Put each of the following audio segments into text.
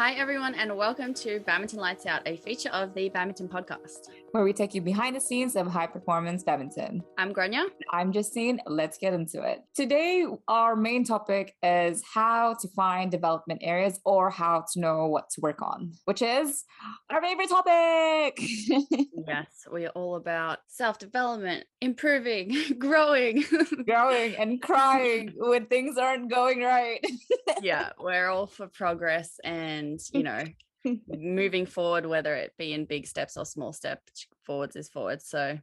Hi, everyone, and welcome to Badminton Lights Out, a feature of the Badminton podcast, where we take you behind the scenes of high-performance badminton. I'm Gronya. I'm Justine. Let's get into it. Today, our main topic is how to find development areas or how to know what to work on, which is our favorite topic. Yes, we are all about self-development, improving, growing. Growing and crying when things aren't going right. Yeah, we're all for progress and, moving forward, whether it be in big steps or small steps, forwards is forward. So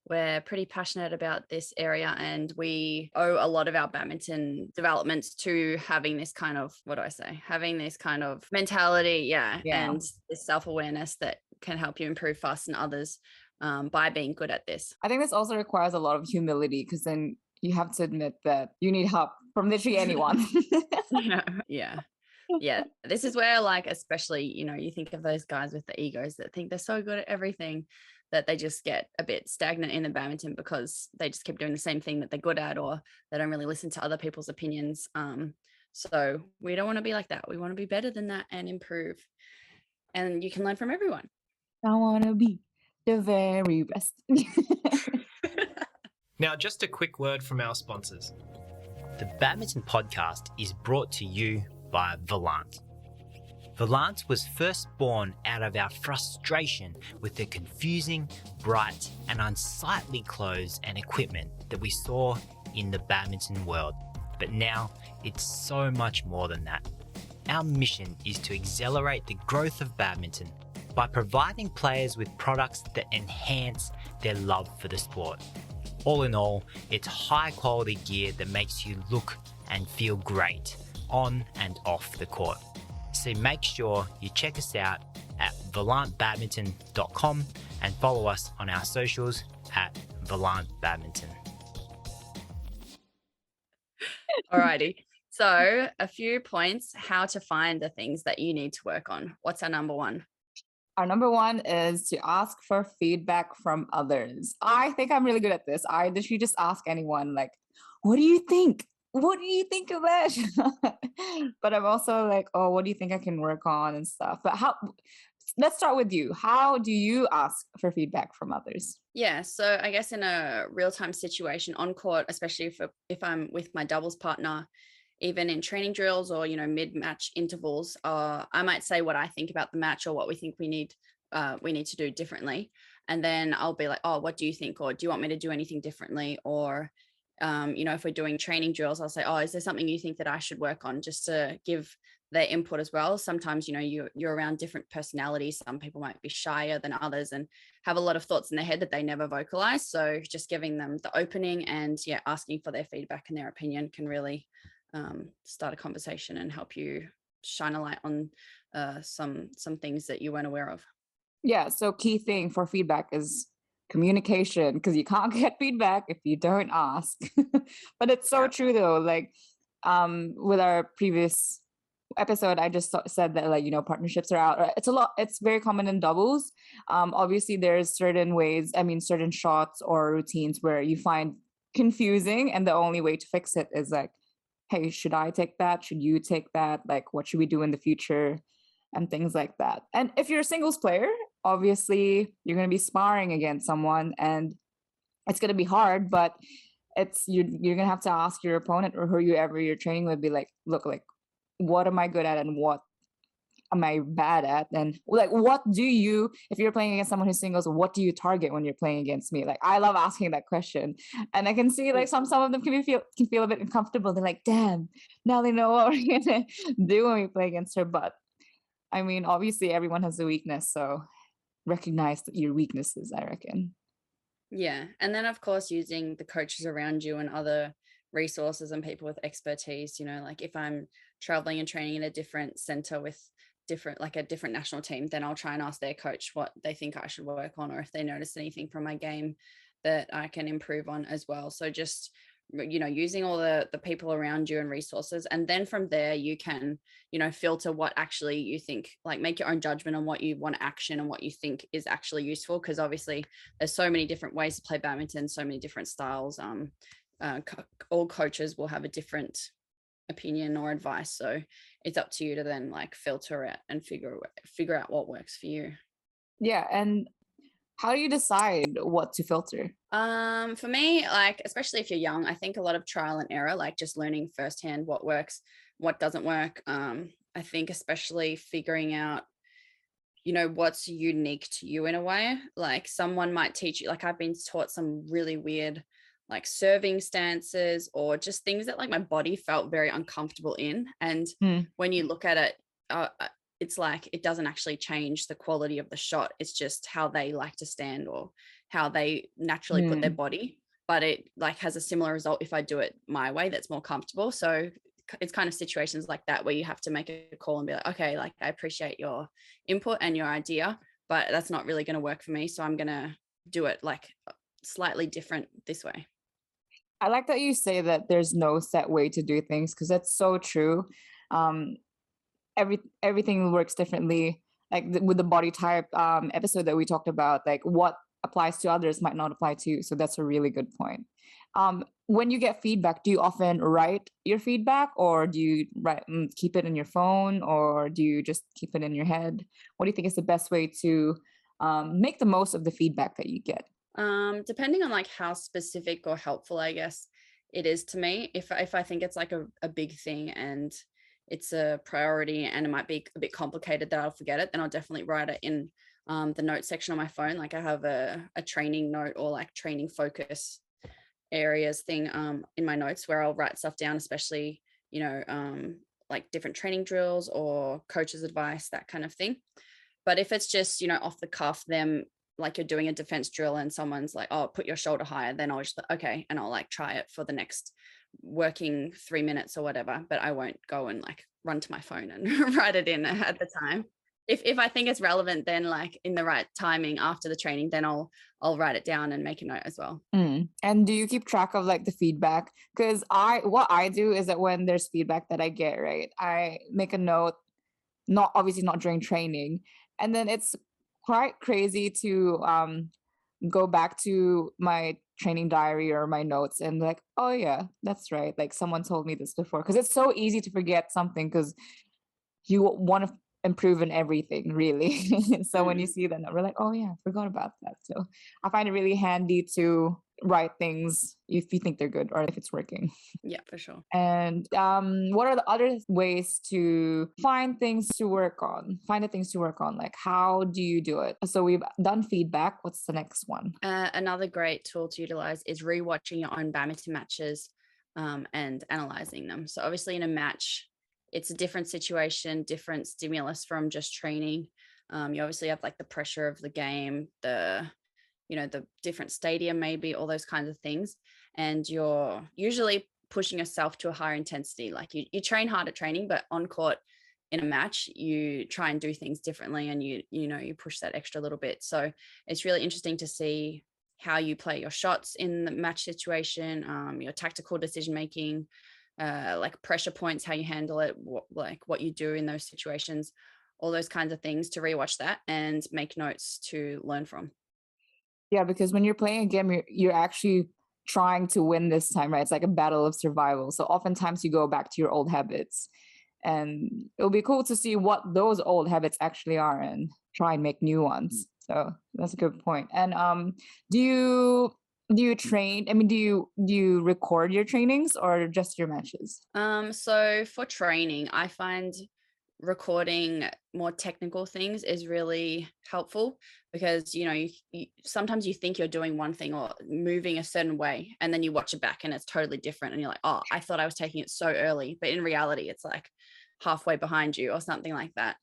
we're pretty passionate about this area, and we owe a lot of our badminton developments to having this kind of, having this kind of mentality, and this self-awareness that can help you improve faster than others by being good at this. I think this also requires a lot of humility, because then you have to admit that you need help from literally anyone. Yeah. This is where, especially, you think of those guys with the egos that think they're so good at everything that they just get a bit stagnant in the badminton because they just keep doing the same thing that they're good at, or they don't really listen to other people's opinions. So we don't want to be like that. We want to be better than that and improve. And you can learn from everyone. I want to be the very best. Now, just a quick word from our sponsors. The Badminton podcast is brought to you by Volant. Volant was first born out of our frustration with the confusing, bright and unsightly clothes and equipment that we saw in the badminton world. But now it's so much more than that. Our mission is to accelerate the growth of badminton by providing players with products that enhance their love for the sport. All in all, it's high quality gear that makes you look and feel great on and off the court. So make sure you check us out at volantbadminton.com and follow us on our socials at volantbadminton. Alrighty. So a few points how to find the things that you need to work on. What's our number one? Our number one is to ask for feedback from others. I think I'm really good at this. I literally just ask anyone, what do you think? What do you think of that? But I'm also like, oh, what do you think I can work on and stuff? But let's start with you. How do you ask for feedback from others? Yeah, so I guess in a real-time situation on court, especially if I'm with my doubles partner, even in training drills or, mid-match intervals, I might say what I think about the match or what we think we need to do differently. And then I'll be like, oh, what do you think? Or do you want me to do anything differently? Or, if we're doing training drills, I'll say, oh, is there something you think that I should work on, just to give their input as well. Sometimes, you're around different personalities. Some people might be shyer than others and have a lot of thoughts in their head that they never vocalize. So just giving them the opening and asking for their feedback and their opinion can really start a conversation and help you shine a light on some things that you weren't aware of. Yeah, so key thing for feedback is communication, because you can't get feedback if you don't ask. But it's so true though. With our previous episode, I just said that partnerships are out. It's very common in doubles. Obviously there's certain shots or routines where you find confusing, and the only way to fix it is hey, should I take that? Should you take that? What should we do in the future? And things like that. And if you're a singles player, obviously you're going to be sparring against someone, and it's going to be hard, but you're going to have to ask your opponent or whoever you're training with, look, what am I good at and what am I bad at? And if you're playing against someone who's singles, what do you target when you're playing against me? I love asking that question. And I can see some of them can feel a bit uncomfortable. They're like, damn, now they know what we're gonna do when we play against her. But I mean, obviously everyone has a weakness, so recognize your weaknesses, I reckon. Yeah. And then of course using the coaches around you and other resources and people with expertise, if I'm traveling and training in a different center with a different national team, then I'll try and ask their coach what they think I should work on, or if they notice anything from my game that I can improve on as well. So just, using all the people around you and resources. And then from there, you can, filter what actually you think, make your own judgment on what you want to action and what you think is actually useful. Because obviously there's so many different ways to play badminton, so many different styles. All coaches will have a different opinion or advice. So it's up to you to then like filter it and figure out what works for you. Yeah. And how do you decide what to filter? For me, like, especially if you're young, I think a lot of trial and error, like just learning firsthand what works, what doesn't work. I think especially figuring out, you know, what's unique to you in a way. Like someone might teach you, like I've been taught some really weird like serving stances or just things that like my body felt very uncomfortable in. And when you look at it, it's like it doesn't actually change the quality of the shot. It's just how they like to stand or how they naturally put their body. But it like has a similar result if I do it my way that's more comfortable. So it's kind of situations like that where you have to make a call and be like, okay, like I appreciate your input and your idea, but that's not really going to work for me. So I'm going to do it like slightly different this way. I like that you say that there's no set way to do things, because that's so true. Everything works differently. Like with the body type episode that we talked about, like what applies to others might not apply to you. So that's a really good point. When you get feedback, do you often write your feedback, or do you keep it in your phone, or do you just keep it in your head? What do you think is the best way to make the most of the feedback that you get? Depending on like how specific or helpful, I guess, it is to me. If I think it's like a big thing and it's a priority and it might be a bit complicated that I'll forget it, then I'll definitely write it in the notes section on my phone. Like I have a training note or like training focus areas thing in my notes where I'll write stuff down, especially, you know, like different training drills or coach's advice, that kind of thing. But if it's just, you know, off the cuff, them like you're doing a defense drill and someone's like, oh, put your shoulder higher, then I'll just, okay, and I'll like try it for the next working 3 minutes or whatever, but I won't go and like run to my phone and write it in at the time. If I think it's relevant, then like in the right timing after the training, then I'll write it down and make a note as well. And do you keep track of like the feedback? Because what I do is that when there's feedback that I get, right, I make a note, not during training. And then it's quite crazy to go back to my training diary or my notes and like, oh yeah, that's right, like someone told me this before. Because it's so easy to forget something because you want to improve in everything, really. So when you see that, we're like, oh yeah, I forgot about that. So I find it really handy to write things if you think they're good or if it's working. Yeah, for sure. And what are the other ways to find things to work on? Like, how do you do it? So we've done feedback. What's the next one? Another great tool to utilize is rewatching your own badminton matches and analyzing them. So obviously in a match, it's a different situation, different stimulus from just training. You obviously have like the pressure of the game, the different stadium, maybe all those kinds of things. And you're usually pushing yourself to a higher intensity. Like you train hard at training, but on court in a match, you try and do things differently and you push that extra little bit. So it's really interesting to see how you play your shots in the match situation, your tactical decision-making, like pressure points, how you handle it, what you do in those situations, all those kinds of things, to rewatch that and make notes to learn from. Yeah, because when you're playing a game, you're actually trying to win this time, right? It's like a battle of survival. So oftentimes you go back to your old habits, and it'll be cool to see what those old habits actually are and try and make new ones. So that's a good point. And do you train? I mean, do you record your trainings or just your matches? So for training, I find recording more technical things is really helpful because you sometimes you think you're doing one thing or moving a certain way and then you watch it back and it's totally different and you're like, oh, I thought I was taking it so early, but in reality it's like halfway behind you or something like that.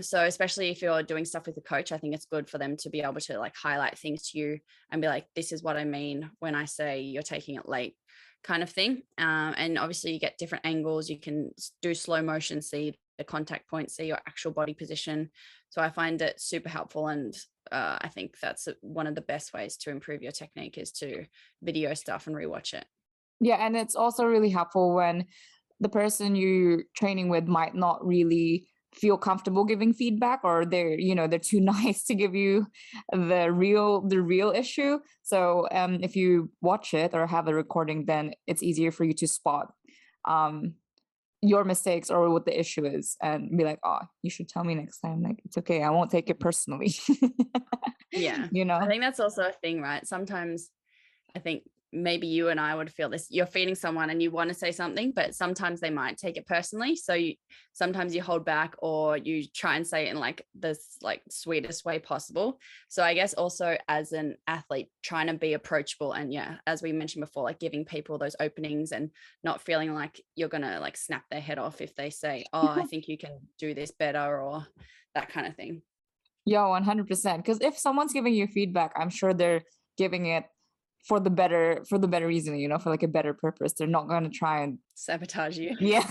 So especially if you're doing stuff with a coach, I think it's good for them to be able to like highlight things to you and be like, this is what I mean when I say you're taking it late, kind of thing. And obviously you get different angles. You can do slow motion, see the contact point, see your actual body position. So I find it super helpful. And I think that's one of the best ways to improve your technique is to video stuff and rewatch it. Yeah. And it's also really helpful when the person you're training with might not really feel comfortable giving feedback, or they're too nice to give you the real issue. So if you watch it or have a recording, then it's easier for you to spot your mistakes or what the issue is, and be like, oh, you should tell me next time. Like, it's okay, I won't take it personally. Yeah. You I know? think that's also a thing, right? Sometimes I think maybe you and I would feel this. You're feeding someone and you want to say something, but sometimes they might take it personally. So sometimes you hold back or you try and say it in like this like sweetest way possible. So I guess also as an athlete, trying to be approachable and yeah, as we mentioned before, like giving people those openings and not feeling like you're gonna like snap their head off if they say, oh, I think you can do this better or that kind of thing. Yeah, 100%. Because if someone's giving you feedback, I'm sure they're giving it for the better reason, you know, for like a better purpose. They're not going to try and Sabotage you. yeah.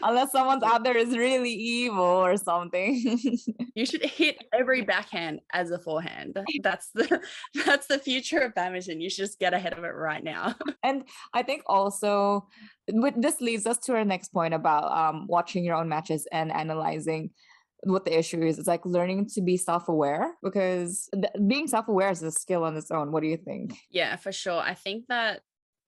Unless someone's out there is really evil or something. You should hit every backhand as a forehand. That's the future of badminton. You should just get ahead of it right now. And I think also this leads us to our next point about watching your own matches and analyzing what the issue is. It's like learning to be self-aware, because being self-aware is a skill on its own. What do you think? Yeah, for sure. I think that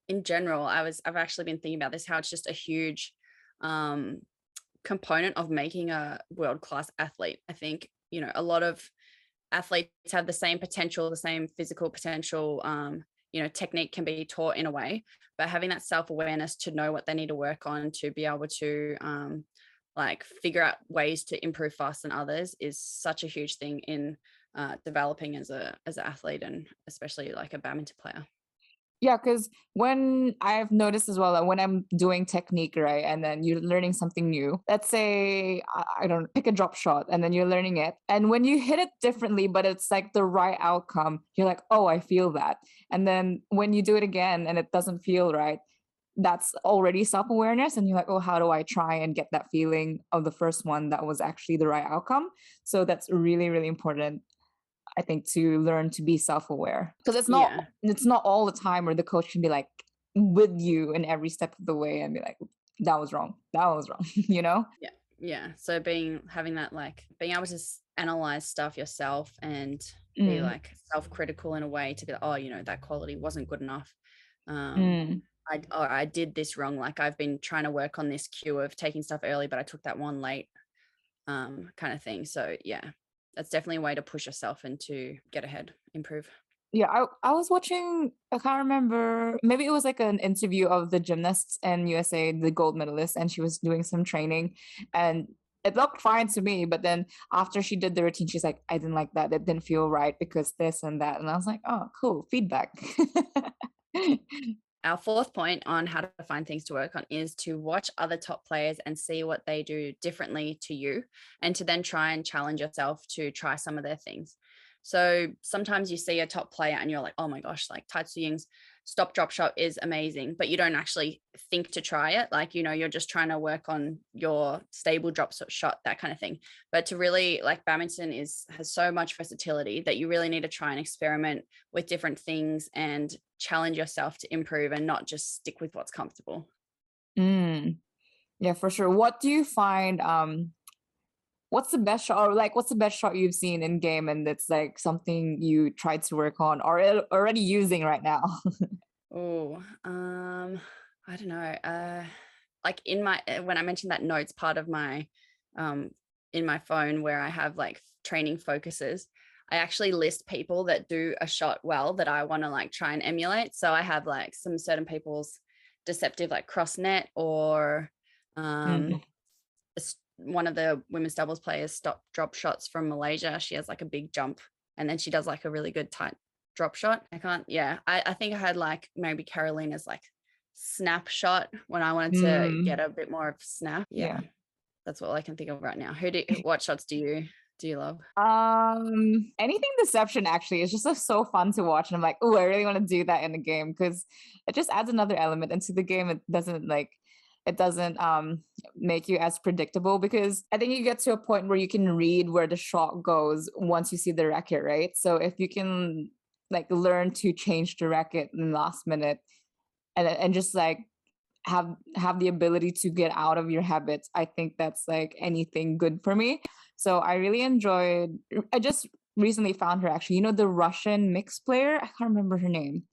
in general, I've actually been thinking about this, how it's just a huge component of making a world-class athlete. I think, you know, a lot of athletes have the same potential, the same physical potential. You know, technique can be taught in a way, but having that self-awareness to know what they need to work on, to be able to like figure out ways to improve faster than others is such a huge thing in developing as an athlete, and especially like a badminton player. Yeah, because when I've noticed as well that when I'm doing technique, right, and then you're learning something new, let's say, I don't pick a drop shot and then you're learning it. And when you hit it differently, but it's like the right outcome, you're like, oh, I feel that. And then when you do it again and it doesn't feel right, that's already self-awareness. And you're like, oh, how do I try and get that feeling of the first one that was actually the right outcome? So that's really, really important, I think, to learn to be self-aware, because it's not all the time where the coach can be like with you in every step of the way and be like, that was wrong, you know? Yeah. So having that, like being able to analyze stuff yourself and be like self-critical in a way, to be like, oh, you know, that quality wasn't good enough. I did this wrong. Like I've been trying to work on this cue of taking stuff early, but I took that one late, kind of thing. So yeah, that's definitely a way to push yourself and to get ahead, improve. Yeah, I was watching, I can't remember, maybe it was like an interview of the gymnasts in USA, the gold medalist, and she was doing some training and it looked fine to me. But then after she did the routine, she's like, I didn't like that. It didn't feel right because this and that. And I was like, oh, cool, feedback. Our fourth point on how to find things to work on is to watch other top players and see what they do differently to you, and to then try and challenge yourself to try some of their things. So sometimes you see a top player and you're like, oh my gosh, like Tai Tzu Ying's stop drop shot is amazing, but you don't actually think to try it. Like, you know, you're just trying to work on your stable drop shot, that kind of thing. But to really, like, badminton has so much versatility that you really need to try and experiment with different things and challenge yourself to improve and not just stick with what's comfortable. Yeah, for sure. What do you find, what's the best shot, or like what's the best shot you've seen in game and it's like something you tried to work on or already using right now? Oh, I don't know. Like in my, when I mentioned that notes part of my in my phone where I have like training focuses, I actually list people that do a shot well that I want to like try and emulate. So I have like some certain people's deceptive like cross net, or one of the women's doubles players stop drop shots from Malaysia. She has like a big jump and then she does like a really good tight drop shot. I think I had like maybe Carolina's like snapshot when I wanted to get a bit more of snap. Yeah. That's what I can think of right now. What shots do you love? Anything deception actually is just so fun to watch, and I'm like, oh, I really want to do that in the game, because it just adds another element into the game. It doesn't make you as predictable, because I think you get to a point where you can read where the shot goes once you see the racket, right? So if you can like learn to change the racket in the last minute and just like have the ability to get out of your habits, I think that's like anything good for me. So I just recently found her, actually, you know, the Russian mix player, I can't remember her name.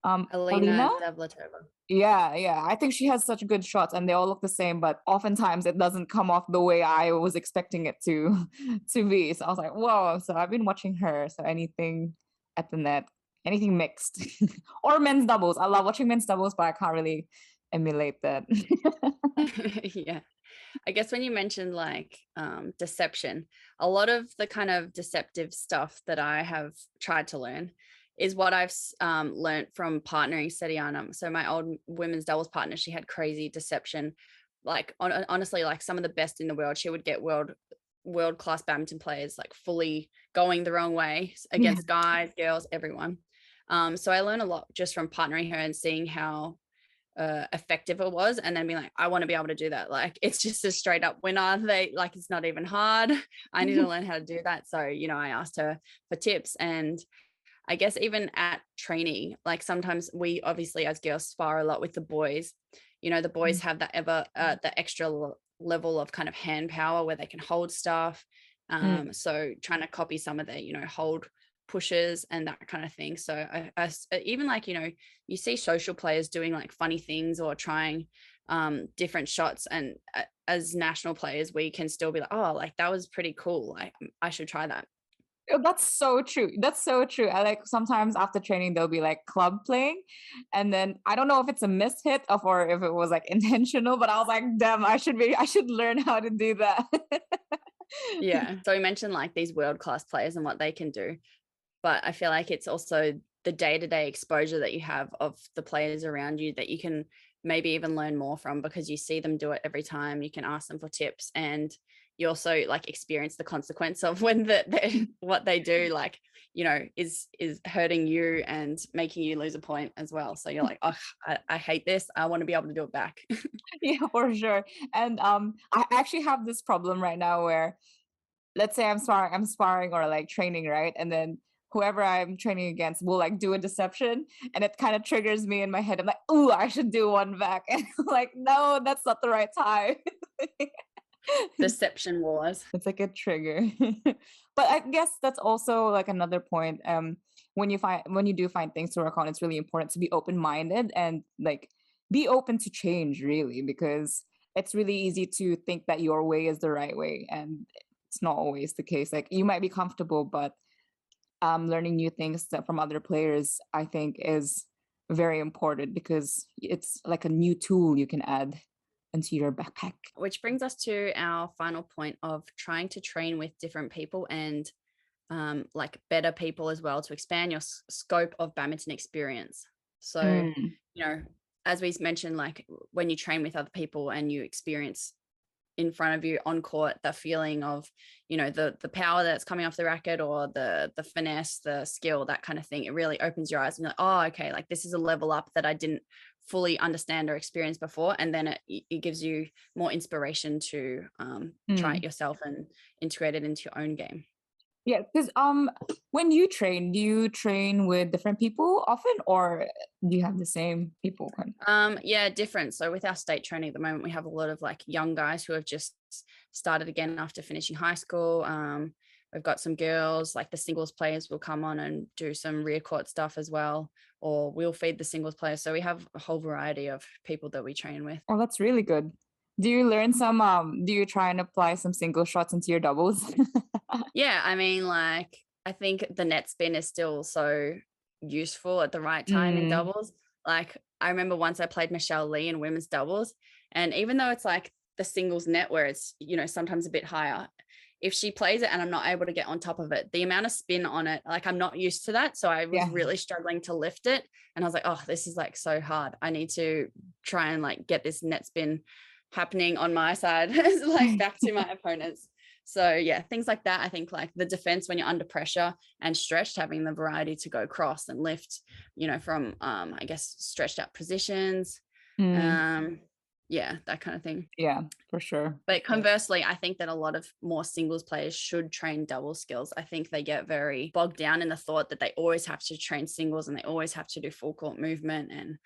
Alina. Alina Davletova. Yeah. I think she has such good shots and they all look the same, but oftentimes it doesn't come off the way I was expecting it to to be. So I was like, whoa. So I've been watching her. So anything at the net, anything mixed or men's doubles. I love watching men's doubles, but I can't really emulate that. Yeah. I guess when you mentioned like deception, a lot of the kind of deceptive stuff that I have tried to learn is what I've learned from partnering Setiana. So my old women's doubles partner, she had crazy deception. Like honestly, like some of the best in the world. She would get world class badminton players like fully going the wrong way against guys, girls, everyone. So I learned a lot just from partnering her and seeing how effective it was, and then being like, I want to be able to do that. Like it's just a straight up winner. They like, it's not even hard. I need to learn how to do that. So I asked her for tips, and I guess even at training, like sometimes we obviously as girls spar a lot with the boys. The boys have that the extra level of kind of hand power where they can hold stuff. So trying to copy some of their hold pushes and that kind of thing. So I even like you see social players doing like funny things or trying different shots, and as national players we can still be like, oh, like that was pretty cool, like I should try that. Oh, that's so true. That's so true. I like sometimes after training there'll be like club playing, and then I don't know if it's a missed hit or if it was like intentional, but I was like, damn, I should learn how to do that. Yeah. So we mentioned like these world-class players and what they can do, but I feel like it's also the day-to-day exposure that you have of the players around you that you can maybe even learn more from, because you see them do it every time. You can ask them for tips, and you also like experience the consequence of when what they do like is hurting you and making you lose a point as well. So you're like, oh, I hate this, I want to be able to do it back. Yeah, for sure. And I actually have this problem right now where, let's say I'm sparring or like training, right? And then whoever I'm training against will like do a deception, and it kind of triggers me in my head. I'm like, ooh, I should do one back. And I'm like, no, that's not the right time. Deception wars. It's like a trigger. But I guess that's also like another point. When you do find things to work on, it's really important to be open-minded and like be open to change, really, because it's really easy to think that your way is the right way, and it's not always the case. Like you might be comfortable, but learning new things from other players, I think, is very important, because it's like a new tool you can add into your backpack. Which brings us to our final point of trying to train with different people and like better people as well, to expand your scope of badminton experience. So, as we mentioned, like when you train with other people and you experience in front of you on court the feeling of the power that's coming off the racket, or the finesse, the skill, that kind of thing, it really opens your eyes and you're like, oh, okay, like this is a level up that I didn't fully understand or experience before, and then it gives you more inspiration to try it yourself and integrate it into your own game. Yeah, because when you train, do you train with different people often, or do you have the same people? Yeah, different. So with our state training at the moment, we have a lot of like young guys who have just started again after finishing high school. We've got some girls, like the singles players will come on and do some rear court stuff as well, or we'll feed the singles players. So we have a whole variety of people that we train with. Oh, that's really good. Do you learn do you try and apply some single shots into your doubles? Yeah, I mean, like, I think the net spin is still so useful at the right time in doubles. Like, I remember once I played Michelle Lee in women's doubles, and even though it's like the singles net where it's, sometimes a bit higher, if she plays it and I'm not able to get on top of it, the amount of spin on it, like I'm not used to that. So I was really struggling to lift it. And I was like, oh, this is like so hard. I need to try and like get this net spin happening on my side, like back to my opponents. So yeah, things like that. I think like the defense when you're under pressure and stretched, having the variety to go cross and lift, from I guess stretched out positions. Yeah, that kind of thing. Yeah, for sure. But conversely, I think that a lot of more singles players should train double skills. I think they get very bogged down in the thought that they always have to train singles and they always have to do full court movement and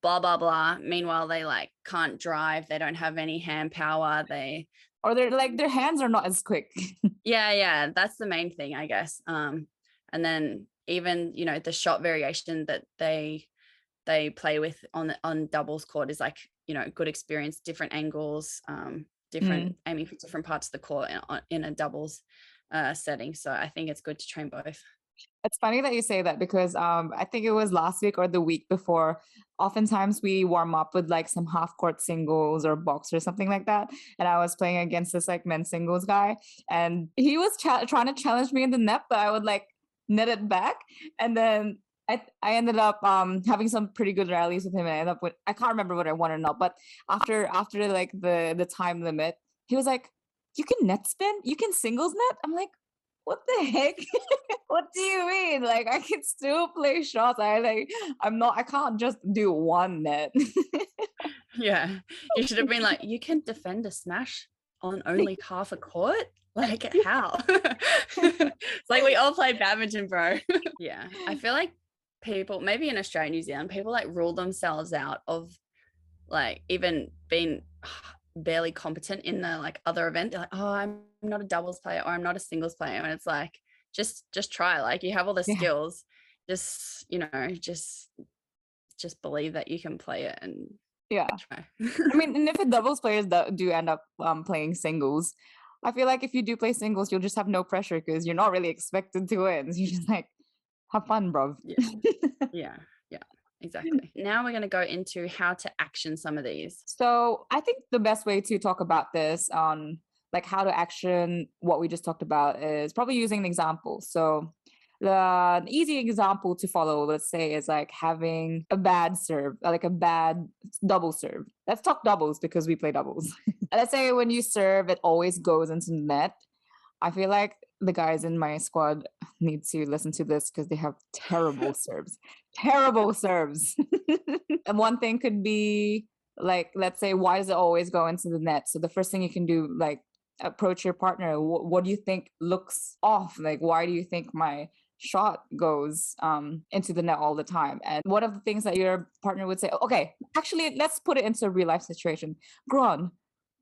blah, blah, blah. Meanwhile, they like can't drive. They don't have any hand power. Or they're like, their hands are not as quick. Yeah. That's the main thing, I guess. And then even, the shot variation that they they play with on doubles court is like, you know, good experience, different angles, different aiming for different parts of the court in a doubles setting. So I think it's good to train both. It's funny that you say that because I think it was last week or the week before. Oftentimes we warm up with like some half court singles or box or something like that. And I was playing against this like men's singles guy, and he was trying to challenge me in the net, but I would like net it back. And then I ended up having some pretty good rallies with him. And I ended up with, I can't remember what I won or not, but after like the time limit, he was like, "You can net spin? You can singles net?" I'm like, what the heck? What do you mean? Like, I can still play shots. I can't just do one net. Yeah. You should have been like, you can defend a smash on only half a court? Like, how? It's like we all play badminton, bro. Yeah. I feel like people, maybe in Australia, New Zealand, people like rule themselves out of like even being barely competent in the like other event. They're like, oh, I'm not a doubles player or I'm not a singles player. And it's like, just try. Like, you have all the skills. Just, you know, just believe that you can play it and try. I mean, and if the doubles players do end up playing singles, I feel like if you do play singles, you'll just have no pressure because you're not really expected to win. You're just like, have fun, bro. Yeah. Exactly. Now we're going to go into how to action some of these. So I think the best way to talk about this on like how to action what we just talked about is probably using an example. So the easy example to follow, let's say, is like having a bad serve, like a bad double serve. Let's talk doubles because we play doubles. Let's say when you serve, it always goes into the net. I feel like the guys in my squad need to listen to this because they have terrible serves. Terrible serves. And one thing could be like, let's say, why does it always go into the net? So the first thing you can do, like, approach your partner. What do you think looks off? Like, why do you think my shot goes into the net all the time? And one of the things that your partner would say, okay, actually, let's put it into a real life situation. Gron,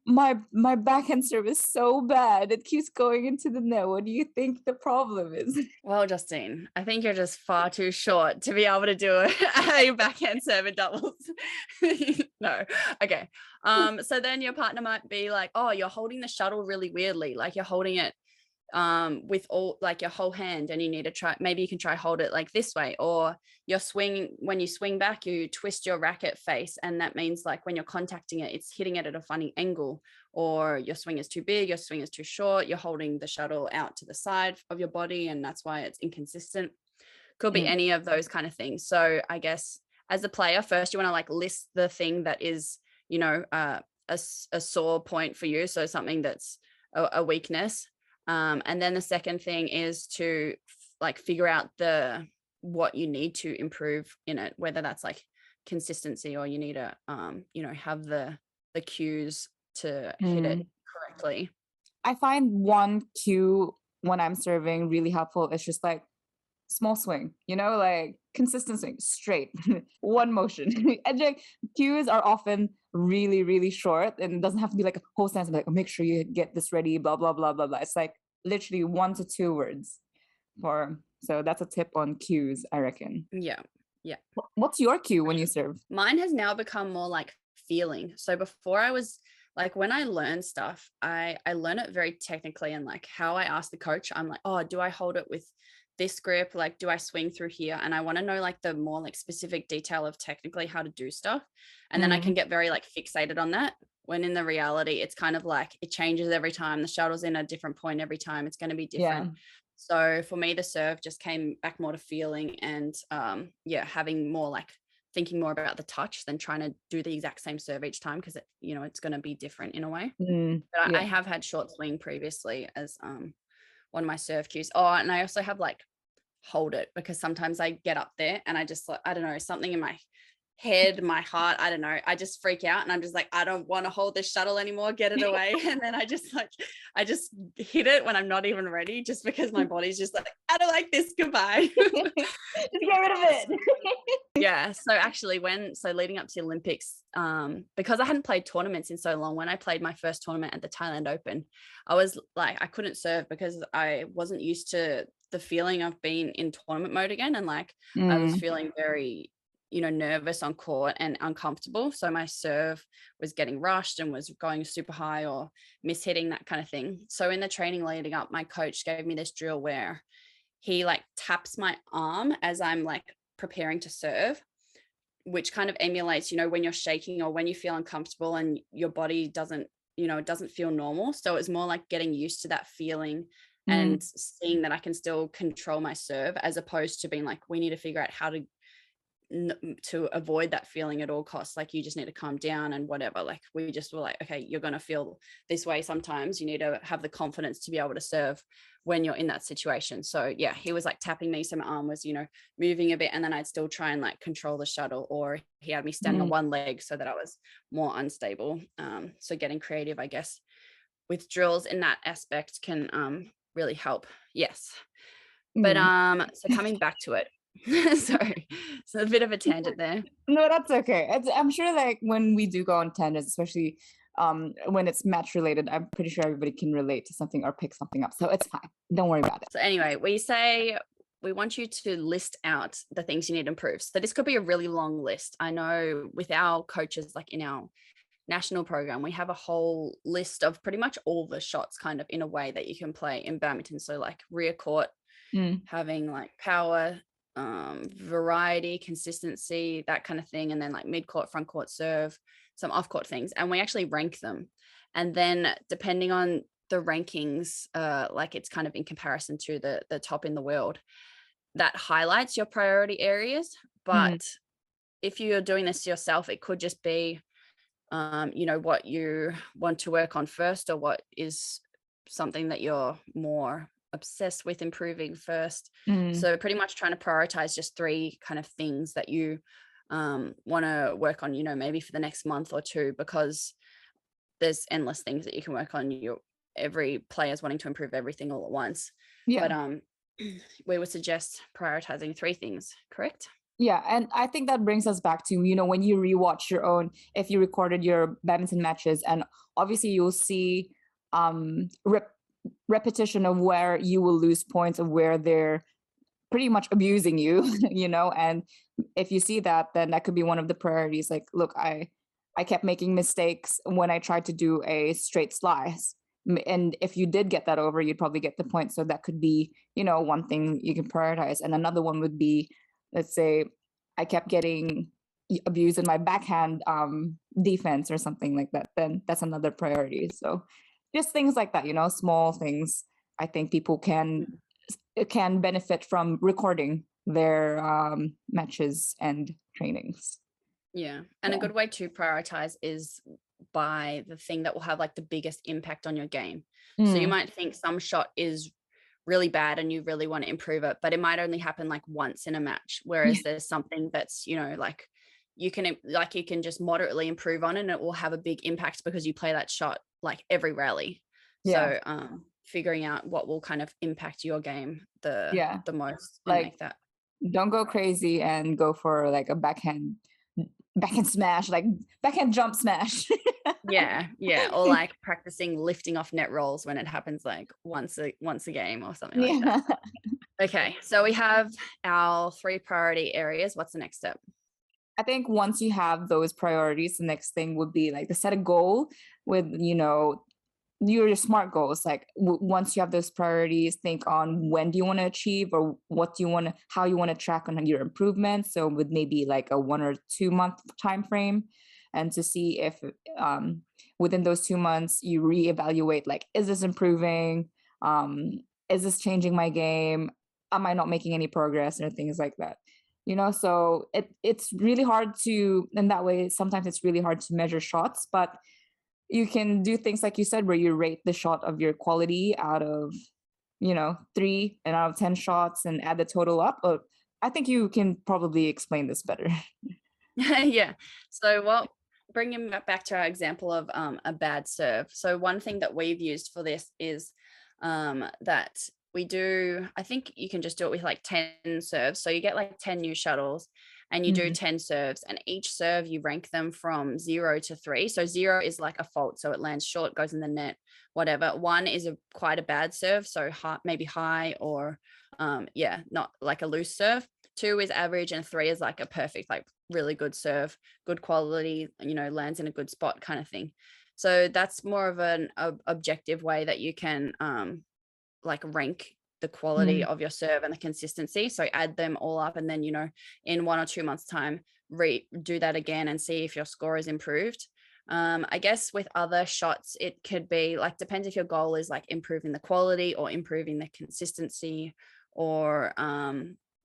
my backhand serve is so bad. It keeps going into the net. What do you think the problem is? Well, Justine, I think you're just far too short to be able to do a backhand serve in doubles. No. Okay. So then your partner might be like, oh, you're holding the shuttle really weirdly. Like, you're holding it with all like your whole hand, and you need to try, maybe you can try hold it like this way, or you're swinging, when you swing back, you twist your racket face, and that means like when you're contacting it, it's hitting it at a funny angle, or your swing is too big, your swing is too short, you're holding the shuttle out to the side of your body, and that's why it's inconsistent. Could be any of those kind of things. So I guess as a player, first you want to like list the thing that is, you know, a sore point for you, so something that's a weakness. And then the second thing is to like figure out what you need to improve in it, whether that's like consistency, or you need to you know, have the cues to hit it correctly. I find one cue when I'm serving really helpful. It's just like small swing, you know, like consistent swing, straight, one motion. And like cues are often really, really short, and it doesn't have to be like a whole sentence, like, oh, make sure you get this ready, blah, blah, blah, blah, blah. It's like literally 1 to 2 words so that's a tip on cues, I reckon. Yeah. What's your cue when you serve? Mine has now become more like feeling. So before, I was like, when I learn stuff, I learn it very technically, and like how I ask the coach, I'm like, oh, do I hold it with this grip? Like, do I swing through here? And I want to know like the more like specific detail of technically how to do stuff. And then I can get very like fixated on that, when in the reality, it's kind of like it changes every time. The shuttle's in a different point every time. It's going to be different. So for me, the serve just came back more to feeling, and having more like thinking more about the touch than trying to do the exact same serve each time, because you know, it's going to be different in a way. But I have had short swing previously as one of my serve cues. Oh, and I also have like hold it, because sometimes I get up there and I just like, I don't know, something in my head, my heart, I don't know, I just freak out, and I'm just like, I don't want to hold this shuttle anymore, get it away. And then I just hit it when I'm not even ready, just because my body's just like, I don't like this, goodbye. Just get rid of it. Yeah. So actually leading up to the Olympics, because I hadn't played tournaments in so long, when I played my first tournament at the Thailand Open, I was like, I couldn't serve because I wasn't used to the feeling of being in tournament mode again. And like, I was feeling very nervous on court and uncomfortable. So my serve was getting rushed and was going super high or mishitting, that kind of thing. So in the training leading up, my coach gave me this drill where he like taps my arm as I'm like preparing to serve, which kind of emulates, when you're shaking or when you feel uncomfortable and your body doesn't, it doesn't feel normal. So it's more like getting used to that feeling and seeing that I can still control my serve, as opposed to being like, we need to figure out how to avoid that feeling at all costs. Like, you just need to calm down and whatever. Like, we just were like, okay, you're going to feel this way sometimes. You need to have the confidence to be able to serve when you're in that situation. So yeah, he was like tapping me, so my arm was, moving a bit, and then I'd still try and like control the shuttle, or he had me standing on one leg so that I was more unstable. So getting creative, I guess, with drills in that aspect can really help. Yes. But so coming back to it, sorry, so a bit of a tangent there. No, that's okay. I'm sure like when we do go on tangents, especially when it's match related, I'm pretty sure everybody can relate to something or pick something up. So it's fine. Don't worry about it. So anyway, we want you to list out the things you need to improve. So this could be a really long list. I know with our coaches, like in our national program, we have a whole list of pretty much all the shots kind of in a way that you can play in badminton. So like rear court, having like power, variety, consistency, that kind of thing, and then like mid court, front court serve, some off court things, and we actually rank them. And then depending on the rankings, like it's kind of in comparison to the top in the world, that highlights your priority areas. But if you're doing this yourself, it could just be what you want to work on first, or what is something that you're more obsessed with improving first. So pretty much trying to prioritize just 3 kind of things that you want to work on, maybe for the next month or 2, because there's endless things that you can work on. Every player's wanting to improve everything all at once. But we would suggest prioritizing 3 things, correct? Yeah, and I think that brings us back to, when you rewatch your own, if you recorded your badminton matches, and obviously you'll see repetition of where you will lose points, of where they're pretty much abusing you, and if you see that, then that could be one of the priorities. Like, look, I kept making mistakes when I tried to do a straight slice. And if you did get that over, you'd probably get the point. So that could be, one thing you can prioritize. And another one would be, let's say I kept getting abused in my backhand defense or something like that, then that's another priority. So just things like that, small things. I think people can benefit from recording their matches and trainings. Yeah. And a good way to prioritize is by the thing that will have like the biggest impact on your game. So you might think some shot is really bad and you really want to improve it, but it might only happen like once in a match, whereas there's something that's like you can just moderately improve on, and it will have a big impact because you play that shot like every rally. So figuring out what will kind of impact your game the most, and like, make that. Don't go crazy and go for like a backhand smash, like backhand jump smash. yeah or like practicing lifting off net rolls when it happens like once a game or something like that. Okay, so we have our 3 priority areas. What's the next step? I think once you have those priorities, the next thing would be like to set a goal with your SMART goals. Like once you have those priorities, think on when do you want to achieve, or how you want to track on your improvements. So with maybe like a 1 or 2 month time frame, and to see if within those 2 months you reevaluate, like, is this improving? Is this changing my game? Am I not making any progress, or things like that? So it's really hard to, in that way, sometimes it's really hard to measure shots, but you can do things like you said, where you rate the shot of your quality out of 3 and out of 10 shots and add the total up. Or I think you can probably explain this better. Yeah. So bringing back to our example of a bad serve. So one thing that we've used for this is that we do, I think you can just do it with like 10 serves. So you get like 10 new shuttles and you do 10 serves, and each serve you rank them from 0 to 3. So 0 is like a fault, so it lands short, goes in the net, whatever. 1 is quite a bad serve, so maybe high, or not like a loose serve. 2 is average and 3 is like a perfect, like really good serve, good quality, lands in a good spot kind of thing. So that's more of an objective way that you can like rank the quality of your serve and the consistency. So add them all up, and then, in 1 or 2 months time, do that again and see if your score is improved. I guess with other shots, it could be like, depends if your goal is like improving the quality or improving the consistency or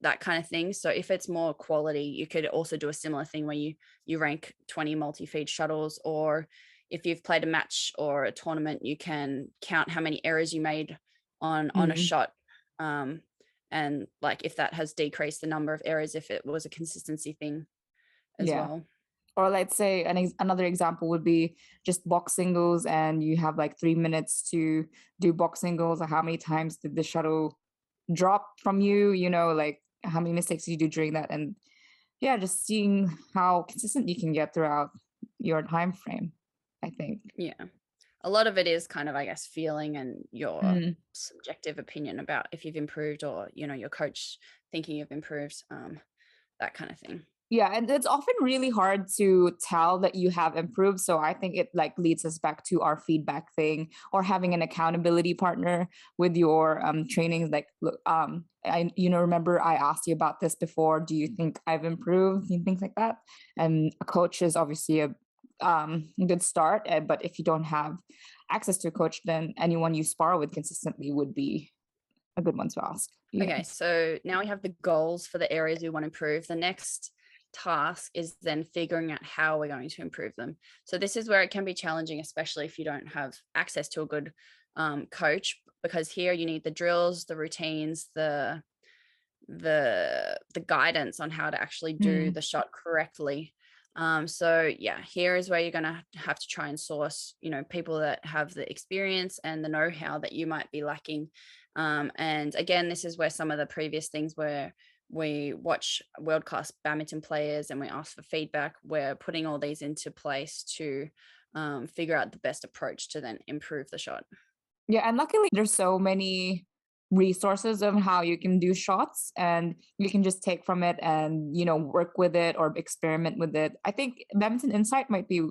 that kind of thing. So if it's more quality, you could also do a similar thing where you rank 20 multi-feed shuttles, or if you've played a match or a tournament, you can count how many errors you made on a shot. And like if that has decreased the number of errors, if it was a consistency thing as well. Or let's say another example would be just box singles, and you have like 3 minutes to do box singles. Or how many times did the shuttle drop from you? Like how many mistakes you do during that, and just seeing how consistent you can get throughout your time frame, I think. Yeah. A lot of it is kind of, I guess, feeling and your subjective opinion about if you've improved, or, your coach thinking you've improved, that kind of thing. Yeah, and it's often really hard to tell that you have improved. So I think it like leads us back to our feedback thing, or having an accountability partner with your trainings. Like, look, remember I asked you about this before. Do you think I've improved? And things like that. And a coach is obviously a good start. But if you don't have access to a coach, then anyone you spar with consistently would be a good one to ask. Okay, so now we have the goals for the areas we want to improve. The next task is then figuring out how we're going to improve them. So this is where it can be challenging, especially if you don't have access to a good coach, because here you need the drills, the routines, the guidance on how to actually do the shot correctly. So here is where you're going to have to try and source, people that have the experience and the know-how that you might be lacking. And again, this is where some of the previous things where we watch world-class badminton players and we ask for feedback, we're putting all these into place to figure out the best approach to then improve the shot. Yeah, and luckily there's so many resources of how you can do shots, and you can just take from it and work with it or experiment with it. I think Badminton Insight might be,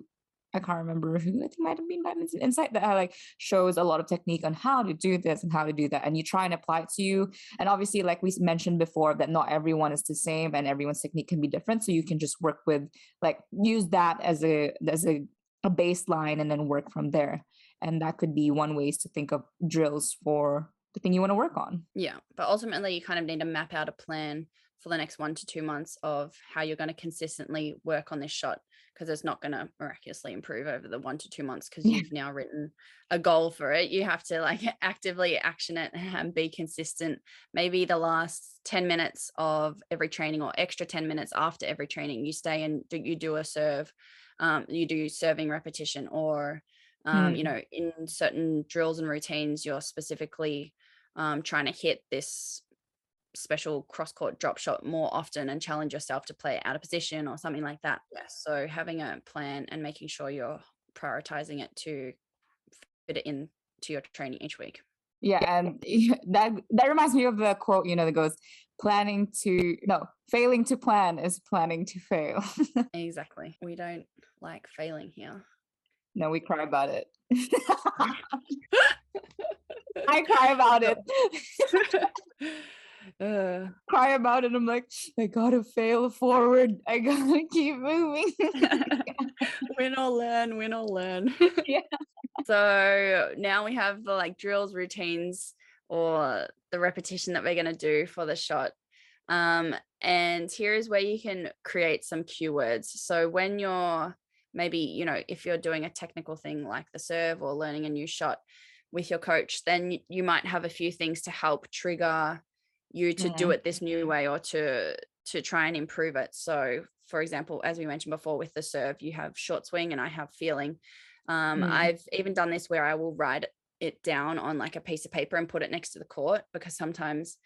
I can't remember who, I think might have been Badminton Insight, that like shows a lot of technique on how to do this and how to do that, and you try and apply it to you. And obviously, like we mentioned before, that not everyone is the same and everyone's technique can be different, so you can just work with, like, use that as a baseline and then work from there. And that could be one way to think of drills for the thing you want to work on. Yeah, but ultimately you kind of need to map out a plan for the next 1 to 2 months of how you're going to consistently work on this shot, because it's not going to miraculously improve over the 1 to 2 months because you've now written a goal for it. You have to like actively action it and be consistent. Maybe the last 10 minutes of every training, or extra 10 minutes after every training, you stay and you do a serve, you do serving repetition, or in certain drills and routines, you're specifically trying to hit this special cross-court drop shot more often and challenge yourself to play out of position or something like that. Yes. So having a plan and making sure you're prioritizing it to fit it into your training each week. Yeah, and that reminds me of the quote, that goes, failing to plan is planning to fail. Exactly. We don't like failing here. No, we cry about it. I cry about it. Cry about it. I'm like, I gotta fail forward. I gotta keep moving. Win or learn. Yeah. So now we have the like drills, routines, or the repetition that we're going to do for the shot. And here is where you can create some keywords. So when you're maybe, if you're doing a technical thing like the serve or learning a new shot with your coach, then you might have a few things to help trigger you to do it this new way, or to try and improve it. So for example, as we mentioned before with the serve, you have short swing and I have feeling. I've even done this where I will write it down on like a piece of paper and put it next to the court, because sometimes,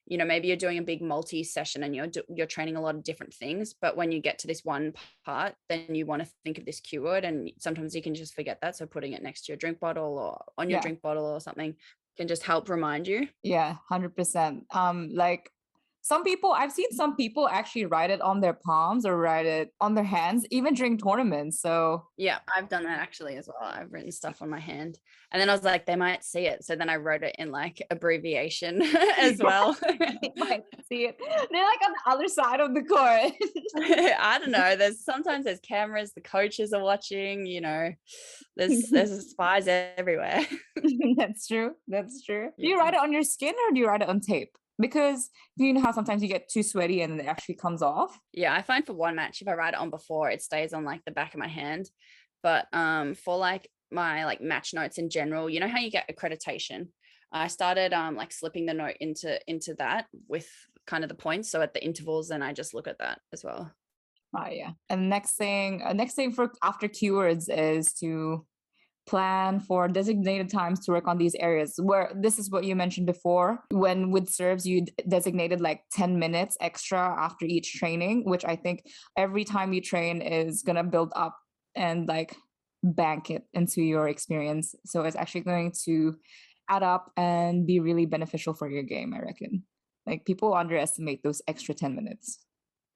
maybe you're doing a big multi-session and you're training a lot of different things, but when you get to this one part, then you want to think of this keyword, and sometimes you can just forget that. So putting it next to your drink bottle or on your drink bottle or something can just help remind you. Yeah, 100%. Like I've seen some people actually write it on their palms or write it on their hands, even during tournaments. So yeah, I've done that actually as well. I've written stuff on my hand, and then I was like, they might see it, so then I wrote it in like abbreviation as well. they might see it. They're like on the other side of the court. I don't know. There's cameras, the coaches are watching, there's spies everywhere. That's true. That's true. Do Yeah. you write it on your skin or do you write it on tape? Because you know how sometimes you get too sweaty and it actually comes off? Yeah, I find for one match, if I write it on before, it stays on like the back of my hand. But for like my like match notes in general, you know how you get accreditation? I started like slipping the note into that with kind of the points. So at the intervals, then I just look at that as well. Oh yeah. And next thing for after keywords is to plan for designated times to work on these areas, where this is what you mentioned before, when with serves you designated like 10 minutes extra after each training, which I think every time you train is going to build up and like bank it into your experience. So it's actually going to add up and be really beneficial for your game, I reckon. Like people underestimate those extra 10 minutes.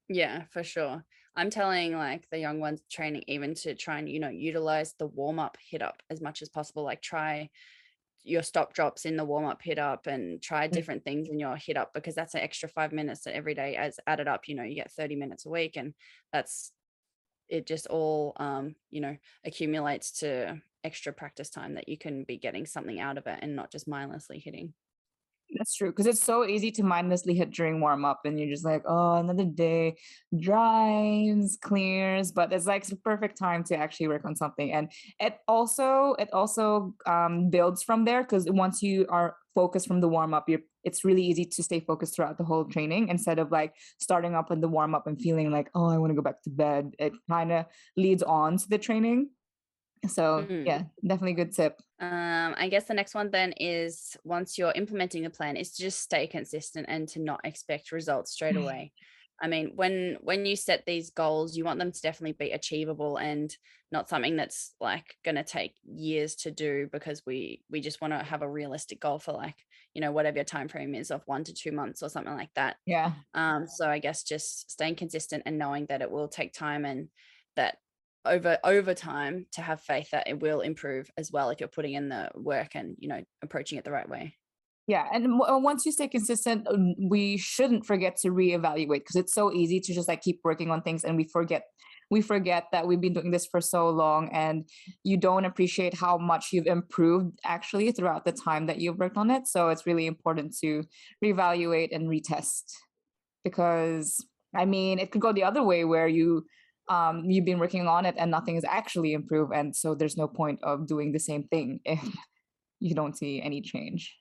Yeah, for sure. I'm telling like the young ones training even to try and, utilize the warm up hit up as much as possible. Like try your stop drops in the warm up hit up and try different things in your hit up, because that's an extra 5 minutes that every day as added up, you get 30 minutes a week, and that's it just all, accumulates to extra practice time that you can be getting something out of it and not just mindlessly hitting. That's true, because it's so easy to mindlessly hit during warm up, and you're just like, oh, another day, drives, clears, but it's like the perfect time to actually work on something. And it also builds from there, because once you are focused from the warm up, it's really easy to stay focused throughout the whole training instead of like starting up in the warm up and feeling like, oh, I want to go back to bed. It kind of leads on to the training. So yeah, definitely good tip. I guess the next one then is, once you're implementing the plan, is to just stay consistent and to not expect results straight away. I mean, when you set these goals, you want them to definitely be achievable and not something that's like going to take years to do, because we just want to have a realistic goal for like, whatever your time frame is of 1 to 2 months or something like that. Yeah. So I guess just staying consistent and knowing that it will take time, and that over time to have faith that it will improve as well if you're putting in the work and approaching it the right way. Yeah, and once you stay consistent, we shouldn't forget to reevaluate, because it's so easy to just like keep working on things and we forget that we've been doing this for so long, and you don't appreciate how much you've improved actually throughout the time that you've worked on it. So it's really important to reevaluate and retest, because I mean, it could go the other way where you've been working on it and nothing is actually improved, and so there's no point of doing the same thing if you don't see any change.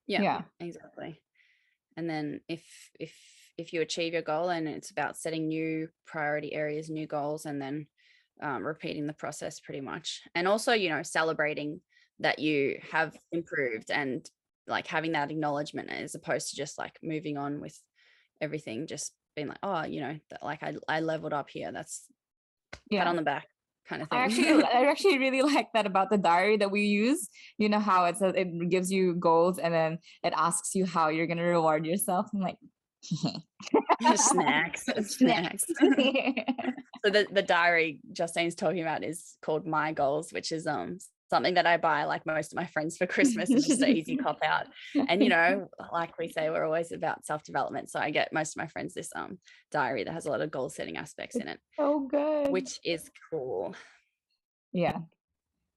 Yeah, exactly. And then if you achieve your goal, and it's about setting new priority areas, new goals, and then repeating the process pretty much, and also celebrating that you have improved and like having that acknowledgement, as opposed to just like moving on with everything, just being like, oh, that like I leveled up here. That's pat on the back kind of thing. I actually really like that about the diary that we use. You know how it gives you goals and then it asks you how you're gonna reward yourself. I'm like, snacks. So the diary Justine's talking about is called My Goals, which is something that I buy like most of my friends for Christmas. It's just an easy cop out. And like we say, we're always about self-development. So I get most of my friends this diary that has a lot of goal setting aspects in it. Oh, good. Which is cool. Yeah.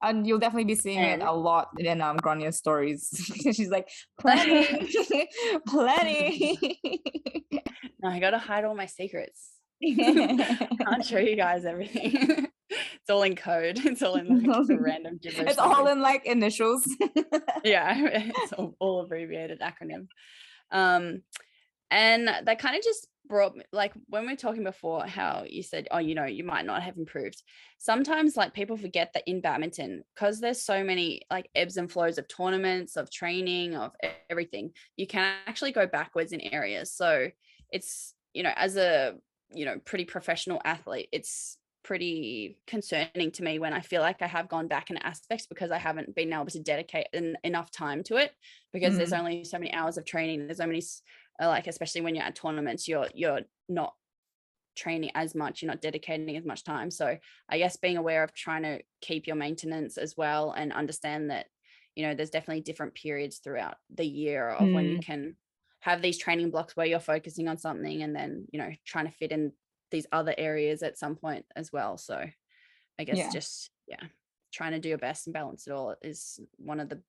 And you'll definitely be seeing it a lot in Gronya's stories. She's like, planning. No, I gotta hide all my secrets. Can't show you guys everything. It's all in code. It's all in like random gibberish. It's all in like initials. Yeah, it's all abbreviated acronym. And that kind of just brought me, like when we were talking before, how you said, oh, you might not have improved. Sometimes like people forget that in badminton, because there's so many like ebbs and flows of tournaments, of training, of everything, you can actually go backwards in areas. So it's, as a, pretty professional athlete, it's pretty concerning to me when I feel like I have gone back in aspects because I haven't been able to dedicate enough time to it, because there's only so many hours of training. There's only like, especially when you're at tournaments, you're not training as much, you're not dedicating as much time. So I guess being aware of trying to keep your maintenance as well, and understand that, you know, there's definitely different periods throughout the year of when you can have these training blocks where you're focusing on something, and then, you know, trying to fit in these other areas at some point as well. So I guess just trying to do your best and balance it all is one of the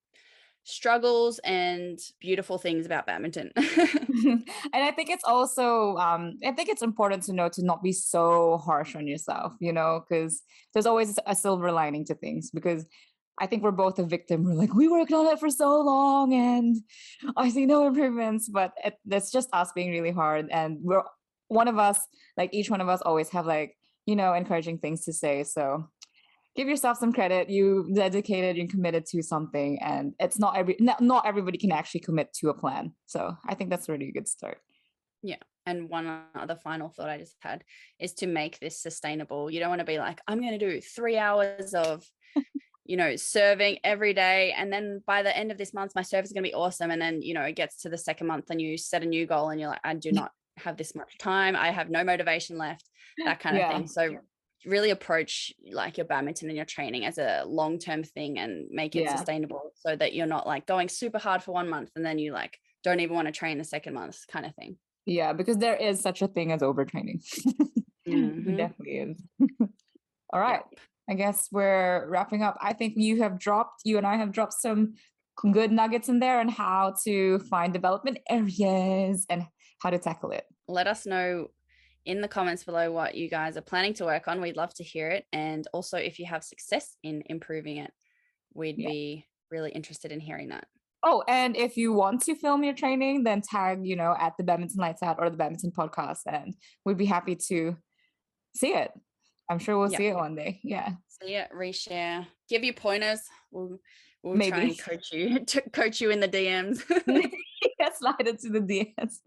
struggles and beautiful things about badminton. And I think it's also I think it's important to know to not be so harsh on yourself, you know, because there's always a silver lining to things. Because I think we're both a victim. We're like, we worked on it for so long and I see no improvements, but it's just us being really hard. And we're one of us, like each one of us always have, like, you know, encouraging things to say. So give yourself some credit. You dedicated and committed to something, and it's not everybody can actually commit to a plan. So I think that's really a good start. Yeah. And one other final thought I just had is to make this sustainable. You don't want to be like, I'm going to do 3 hours of, you know, serving every day, and then by the end of this month, my service is going to be awesome. And then, you know, it gets to the second month and you set a new goal and you're like, I do not have this much time. I have no motivation left, that kind of thing. So really approach like your badminton and your training as a long-term thing, and make it sustainable, so that you're not like going super hard for 1 month and then you like don't even want to train the second month kind of thing. Yeah, because there is such a thing as overtraining. It definitely is. All right. I guess we're wrapping up. I think you and I have dropped some good nuggets in there on how to find development areas and how to tackle it. Let us know in the comments below what you guys are planning to work on. We'd love to hear it. And also, if you have success in improving it, we'd be really interested in hearing that. Oh, and if you want to film your training, then tag, you know, at the Badminton Lights Out or the Badminton Podcast, and we'd be happy to see it. I'm sure we'll see it one day. Yeah. See it, reshare, give you pointers. We'll Maybe try and coach you in the DMs. Slide into the DMs.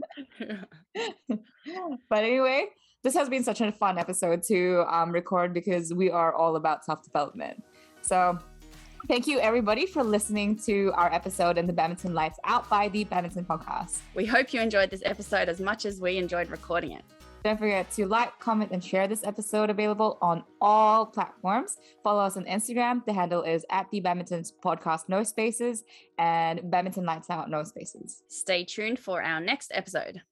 But anyway, this has been such a fun episode to record, because we are all about self-development. So thank you everybody for listening to our episode in the Badminton Lights Out by the Badminton Podcast. We hope you enjoyed this episode as much as we enjoyed recording it. Don't forget to like, comment, and share this episode, available on all platforms. Follow us on Instagram. The handle is at the Badminton Podcast, no spaces, and Badminton Lights Out, no spaces. Stay tuned for our next episode.